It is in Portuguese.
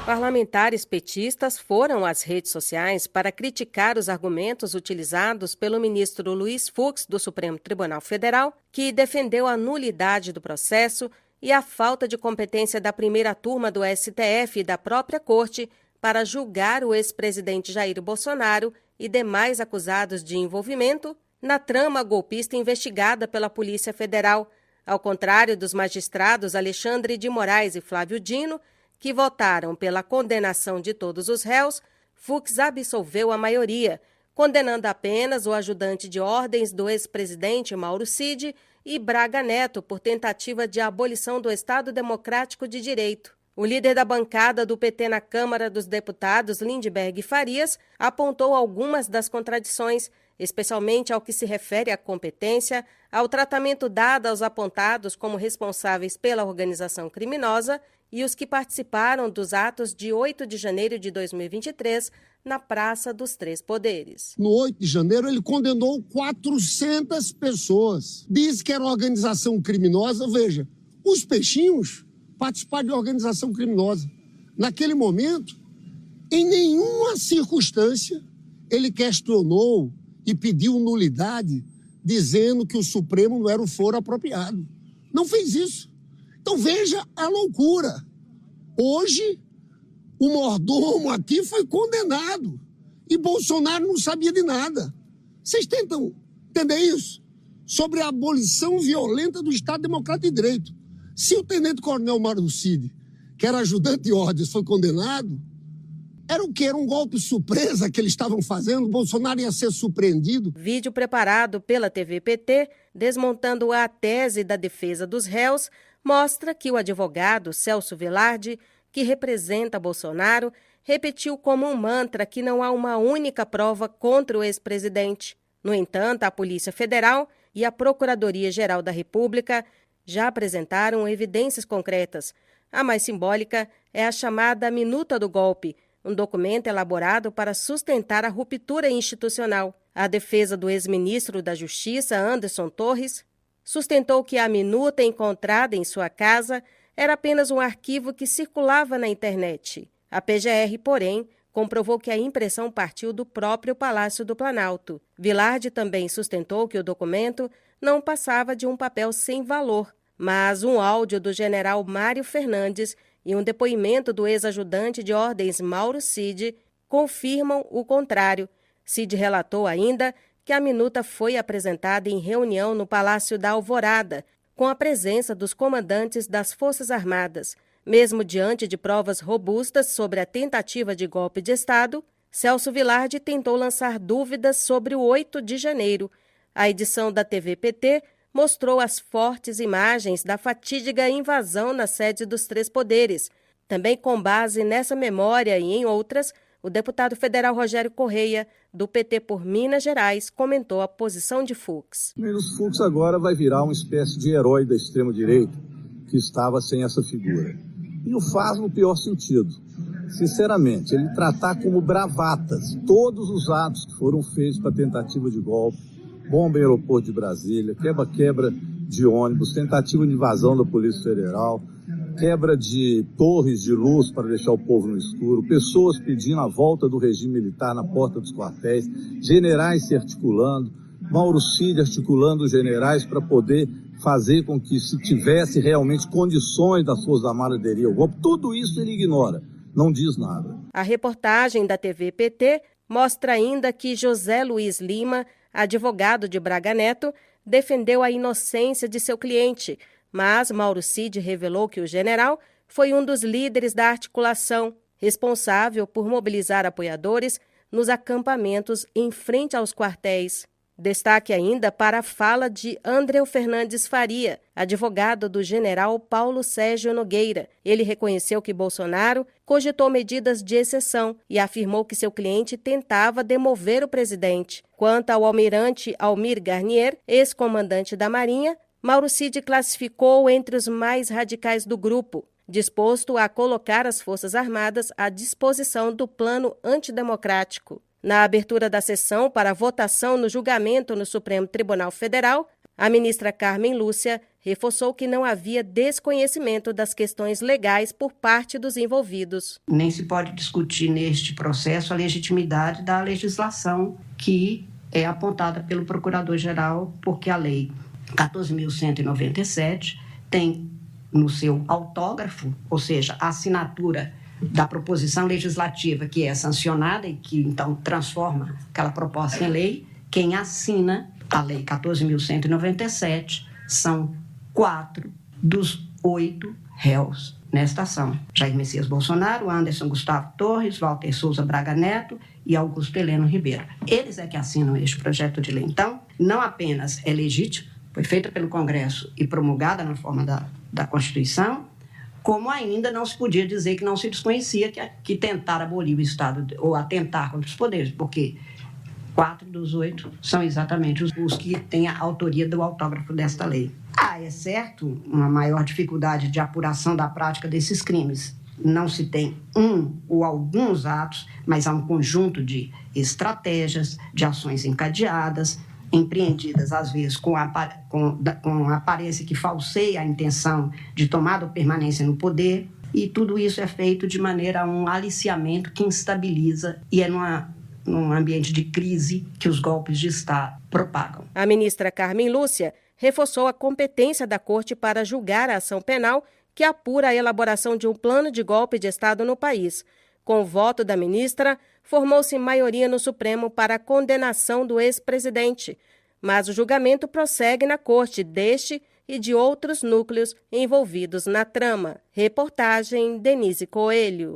Parlamentares petistas foram às redes sociais para criticar os argumentos utilizados pelo ministro Luiz Fux, do Supremo Tribunal Federal, que defendeu a nulidade do processo e a falta de competência da primeira turma do STF e da própria Corte para julgar o ex-presidente Jair Bolsonaro e demais acusados de envolvimento na trama golpista investigada pela Polícia Federal, ao contrário dos magistrados Alexandre de Moraes e Flávio Dino, que votaram pela condenação de todos os réus. Fux absolveu a maioria, condenando apenas o ajudante de ordens do ex-presidente Mauro Cid e Braga Neto por tentativa de abolição do Estado Democrático de Direito. O líder da bancada do PT na Câmara dos Deputados, Lindbergh Farias, apontou algumas das contradições, especialmente ao que se refere à competência, ao tratamento dado aos apontados como responsáveis pela organização criminosa e os que participaram dos atos de 8 de janeiro de 2023 na Praça dos Três Poderes. No 8 de janeiro, ele condenou 400 pessoas. Diz que era organização criminosa. Veja, os peixinhos participaram de organização criminosa. Naquele momento, em nenhuma circunstância, ele questionou e pediu nulidade, dizendo que o Supremo não era o foro apropriado. Não fez isso. Então veja a loucura. Hoje, o mordomo aqui foi condenado e Bolsonaro não sabia de nada. Vocês tentam entender isso? Sobre a abolição violenta do Estado Democrático de Direito. Se o tenente-coronel Mauro Cid, que era ajudante de ordens, foi condenado, era o quê? Era um golpe surpresa que eles estavam fazendo? Bolsonaro ia ser surpreendido? Vídeo preparado pela TV PT, desmontando a tese da defesa dos réus, mostra que o advogado Celso Velarde, que representa Bolsonaro, repetiu como um mantra que não há uma única prova contra o ex-presidente. No entanto, a Polícia Federal e a Procuradoria-Geral da República já apresentaram evidências concretas. A mais simbólica é a chamada Minuta do Golpe, um documento elaborado para sustentar a ruptura institucional. A defesa do ex-ministro da Justiça, Anderson Torres, sustentou que a minuta encontrada em sua casa era apenas um arquivo que circulava na internet. A PGR, porém, comprovou que a impressão partiu do próprio Palácio do Planalto. Vilarde também sustentou que o documento não passava de um papel sem valor, mas um áudio do general Mário Fernandes e um depoimento do ex-ajudante de ordens Mauro Cid confirmam o contrário. Cid relatou ainda que a minuta foi apresentada em reunião no Palácio da Alvorada, com a presença dos comandantes das Forças Armadas. Mesmo diante de provas robustas sobre a tentativa de golpe de Estado, Celso Vilarde tentou lançar dúvidas sobre o 8 de janeiro. A edição da TV PT mostrou as fortes imagens da fatídica invasão na sede dos Três Poderes. Também com base nessa memória e em outras, o deputado federal Rogério Correia, do PT por Minas Gerais, comentou a posição de Fux. O ministro Fux agora vai virar uma espécie de herói da extrema-direita que estava sem essa figura. E o faz no pior sentido. Sinceramente, ele tratar como bravatas todos os atos que foram feitos para tentativa de golpe, bomba em aeroporto de Brasília, quebra de ônibus, tentativa de invasão da Polícia Federal, quebra de torres de luz para deixar o povo no escuro, pessoas pedindo a volta do regime militar na porta dos quartéis, generais se articulando, Mauro Cid articulando os generais para poder fazer com que, se tivesse realmente condições das Forças Armadas aderir ao golpe. Tudo isso ele ignora, não diz nada. A reportagem da TV PT mostra ainda que José Luiz Lima, advogado de Braga Neto, defendeu a inocência de seu cliente, mas Mauro Cid revelou que o general foi um dos líderes da articulação, responsável por mobilizar apoiadores nos acampamentos em frente aos quartéis. Destaque ainda para a fala de Andreu Fernandes Faria, advogado do general Paulo Sérgio Nogueira. Ele reconheceu que Bolsonaro cogitou medidas de exceção e afirmou que seu cliente tentava demover o presidente. Quanto ao almirante Almir Garnier, ex-comandante da Marinha, Mauro Cid classificou entre os mais radicais do grupo, disposto a colocar as Forças Armadas à disposição do plano antidemocrático. Na abertura da sessão para votação no julgamento no Supremo Tribunal Federal, a ministra Carmen Lúcia reforçou que não havia desconhecimento das questões legais por parte dos envolvidos. Nem se pode discutir neste processo a legitimidade da legislação que é apontada pelo Procurador-Geral, porque a Lei 14.197 tem no seu autógrafo, ou seja, a assinatura da proposição legislativa que é sancionada e que, então, transforma aquela proposta em lei, quem assina a Lei 14.197 são 4 dos 8 réus nesta ação. Jair Messias Bolsonaro, Anderson Gustavo Torres, Walter Souza Braga Neto e Augusto Heleno Ribeiro. Eles é que assinam este projeto de lei. Então, não apenas é legítimo, foi feita pelo Congresso e promulgada na forma da Constituição, como ainda não se podia dizer que não se desconhecia que tentar abolir o Estado ou atentar contra os poderes, porque 4 dos 8 são exatamente os que têm a autoria do autógrafo desta lei. É certo uma maior dificuldade de apuração da prática desses crimes. Não se tem um ou alguns atos, mas há um conjunto de estratégias, de ações encadeadas, empreendidas, às vezes, com aparência que falseia a intenção de tomada ou permanência no poder, e tudo isso é feito de maneira a um aliciamento que instabiliza e é num ambiente de crise que os golpes de Estado propagam. A ministra Carmen Lúcia reforçou a competência da Corte para julgar a ação penal que apura a elaboração de um plano de golpe de Estado no país. Com o voto da ministra, formou-se maioria no Supremo para a condenação do ex-presidente. Mas o julgamento prossegue na Corte deste e de outros núcleos envolvidos na trama. Reportagem Denise Coelho.